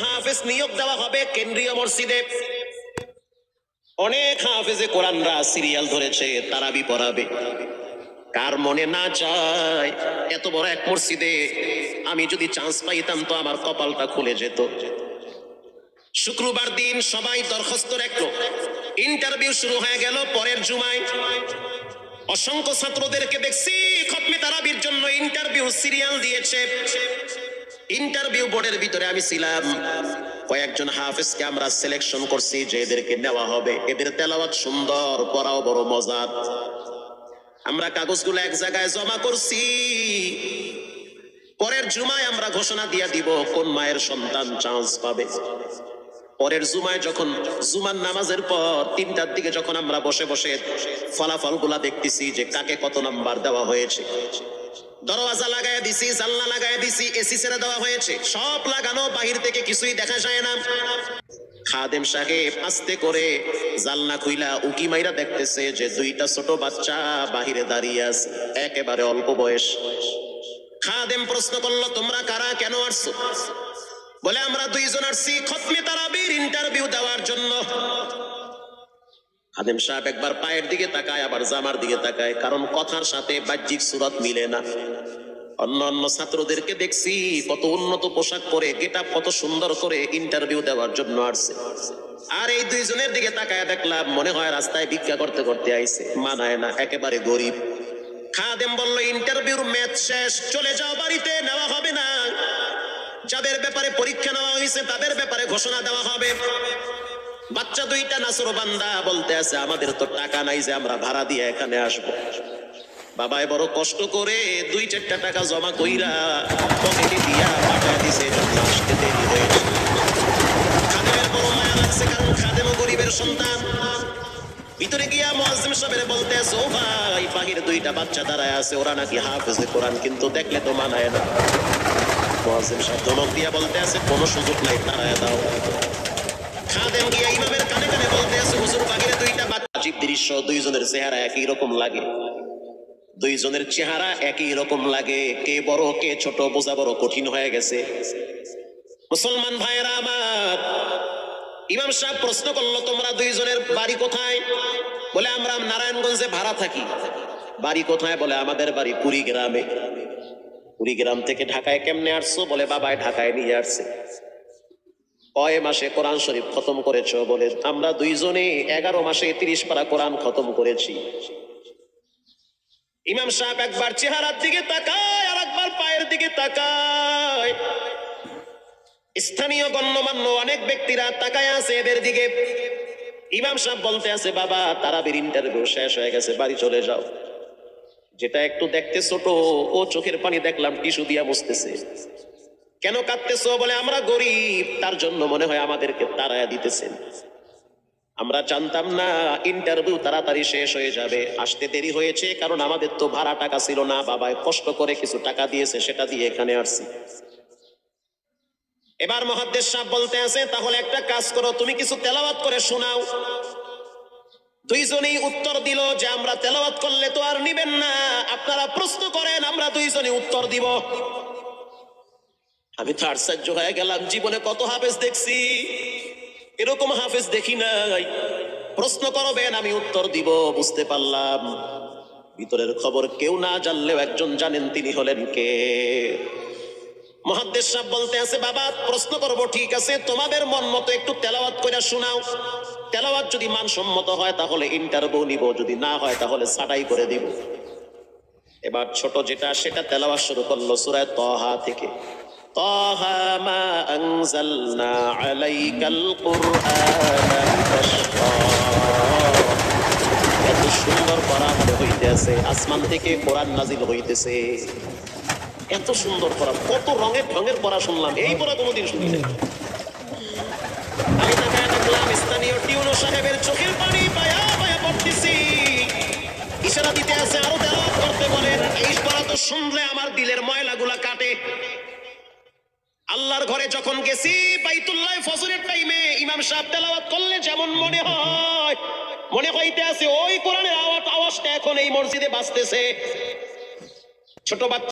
হাফেজ নিয়োগ দেওয়া হবে কেন্দ্রীয় মসজিদে। অনেক হাফেজে কোরআনরা সিরিয়াল ধরেছে, তারাবি পড়াবে। কার মনে না চায় এত বড় এক মসজিদে আমি যদি চান্স পাইতাম তো আমার কপালটা খুলে যেত। শুক্রবার দিন সবাই দরখাস্ত রাখলো, ইন্টারভিউ শুরু হয়ে গেল। পরের জুমায় অসংখ্য ছাত্রদেরকে দেখছি খতমে তারাবির জন্য ইন্টারভিউ সিরিয়াল দিয়েছে। ইন্টারভিউ বোর্ডের ভিতরে আমি ছিলাম। কয়েকজন হাফেজকে আমরা সিলেকশন করছি যে এদেরকে নেওয়া হবে। এদের তেলাওয়াত সুন্দর, পড়াও বড় মজার। আমরা কাগজগুলো এক জায়গায় জমা করছি। পরের জুমায় আমরা ঘোষণা দিয়ে দিব কোন মায়ের সন্তান চান্স পাবে। পরের জুমায় যখন জুমার নামাজের পর 3টার দিকে যখন আমরা বসে বসে ফলাফলগুলা দেখতেছি যে কাকে কত নাম্বার দেওয়া হয়েছে, দরওয়াজা লাগায় দিছি, জানলা লাগায় দিছি, এসি ছেড়ে দেওয়া হয়েছে, সব লাগানো, বাহির থেকে কিছুই দেখা যায় না। খাদেম সাহেব আস্তে করে জানলা খুইলা উকি মাইরা দেখতেছে যে 2টা ছোট বাচ্চা বাহিরে দাঁড়িয়ে আছে, একেবারে অল্প বয়স। খাদেম প্রশ্ন করলো, তোমরা কারা, কেন আসছো? বলে, আমরা 2 জন আসছি খতমে তারাবির ইন্টারভিউ দেওয়ার জন্য। খাদেম সাহেব একবার পায়ের দিকে তাকায়, আবার জামার দিকে তাকায়, কারণ কথার সাথে বাহ্যিক সুরত মিলে না। অন্য ছাত্রদেরকে দেখছি কত উন্নত পোশাক পরে, গেটআপ কত সুন্দর করে ইন্টারভিউ দেওয়ার জন্য আসছে। আর এই 2 জনের দিকে তাকায় দেখলাম মনে হয় রাস্তায় ভিক্ষা করতে করতে আইছে, মানায় না, একেবারে গরিব। খাদেম বলল, ইন্টারভিউর ম্যাচ শেষ, চলে যাও বাড়িতে, নেওয়া হবে না। যাদের ব্যাপারে পরীক্ষা নেওয়া হয়েছে তাদের ব্যাপারে ঘোষণা দেওয়া হবে। বাচ্চা 2টা নাসরবান্দা বলতে আছে, আমাদের তো টাকা নাই যে আমরা ভাড়া দিয়ে এখানে আসবো। বাবাই বড় কষ্ট করে 2-4টা টাকা জমা কইরা পকেটে দিয়া পাঠায় দিছে, জন্য আসতে দেরি হয়েছে। খাদেমের বড় মায়া লাগছে, কারণ খাদেমও গরিবের সন্তান। ভিতরে গিয়া মুয়াজ্জিম সাহেবের বলতে আছে, ও ভাই, বাহিরে 2টা বাচ্চা দাঁড়ায় আছে, ওরা নাকি হাফেজে কোরআন, কিন্তু দেখলে তো মানায় না। মুয়াজ্জিম সাহেব ধমক দিয়া বলতে আছে, কোনো সুযোগ নাই, দাঁড়ায় দাও। খাদেম গিয়া ইমামের কানে কানে বলতে আছে, হুজুর, বাহিরে 2টা বাচ্চা। আজীব দৃশ্য, 2 জনের চেহারা একই রকম লাগে। 2 জনের চেহারা একই রকম লাগে, কে বড় কে ছোট বোঝা বড় কঠিন হয়ে গেছে। মুসলমান ভাইয়েরা আমার, ইমাম সাহেব প্রশ্ন করলো, তোমরা 2 জনের বাড়ি কোথায়? বলে, আমরা নারায়ণগঞ্জে ভাড়া থাকি। বাড়ি কোথায়? বলে, আমাদের বাড়ি কুড়িগ্রামে। কুড়িগ্রাম থেকে ঢাকায় কেমনে আসছো? বলে, বাবাই ঢাকায় নিয়ে আসছে। কয় মাসে কোরআন শরীফ খতম করেছো? বলে, আমরা 2 জনে 11 মাসে 30 পারা কোরআন খতম করেছি। ইমাম সাহেব একবার চেহারার দিকে তাকায়, আর একবার পায়ের দিকে তাকায়। স্থানীয় গণ্যমান্য অনেক ব্যক্তিরা তাকায় আছে এদের দিকে। ইমাম সাহেব বলতে আছে, বাবা, তারাবির ইন্টারভিউ শেষ হয়ে গেছে, বাড়ি চলে যাও। যেটা একটু দেখতে ছোট, ও চোখের পানি দেখলাম টিস্যু দিয়া মুছতেছে। কেন কাঁদতেছো? বলে, আমরা গরিব, তার জন্য মনে হয় আমাদেরকে তাড়ায়া দিতেছেন। আমরা জানতাম না ইন্টারভিউ তাড়াতাড়ি শেষ হয়ে যাবে, আসতে দেরি হয়েছে, কারণ আমাদের তো ভাড়া টাকা ছিল না, বাবাই কষ্ট করে কিছু টাকা দিয়েছে, সেটা দিয়ে এখানে আসছি। এবার মুহাদ্দিস সাহেব বলতে আছে, তাহলে একটা কাজ করো, তুমি কিছু তেলাওয়াত করে শোনাও। 2 জনেই উত্তর দিল যে, আমরা তেলাওয়াত করলে তো আর নিবেন না, আপনারা প্রশ্ন করেন, আমরা 2 জনই উত্তর দিব। আমি তো আশ্চর্য হয়ে গেলাম, জীবনে কত হাফেজ দেখছি, এরকম হাফেজ দেখি নাই। প্রশ্ন করবেন, আমি উত্তর দিব। বুঝতে পারলাম ভিতরের খবর কেউ না জানলেও একজন জানেন, তিনি হলেন কে? মুহাদ্দিস সাহেব বলতে আছে, বাবা, প্রশ্ন করব, ঠিক আছে, তোমাদের মন মতো একটু তেলাওয়াত করে শোনাও। তেলাওয়াত যদি মানসম্মত হয় তাহলে ইন্টারভিউ নিব, যদি না হয় তাহলে ছাঁটাই করে দিব। এবার ছোট যেটা সেটা তেলাওয়াত শুরু করলো সূরা তাহা থেকে। তাহা মা আনজালনা আলাইকাল কুরআনা লিতাশকা। এত সুন্দর পড়া মনে হইতেছে আসমান থেকে কোরআন নাজিল হইতেছে। এত সুন্দর পড়া, কত রঙের ঢঙের পড়া শুনলাম, এই পড়া কোনোদিন শুনি নাই। আমি তাকায় দেখলাম স্থানীয় টিউনো সাহেবের চোখের পানি পায়া পায়া পড়তেছি। ইশারা দিতে আছে আরো তেলাওয়াত করতে বলেন। এই পড়া তো শুনলে আমার দিলের ময়লাগুলা কাটে। আল্লাহর ঘরে যখন গেছি, বাইতুল্লাহ ফজরের টাইমে ইমাম সাহেব তেলাওয়াত করলে যেমন মনে হয়, মনে হইতে আছে ওই কোরআনের আওয়াজটা এখন এই মসজিদে বাজতেছে। ছোট বাচ্চা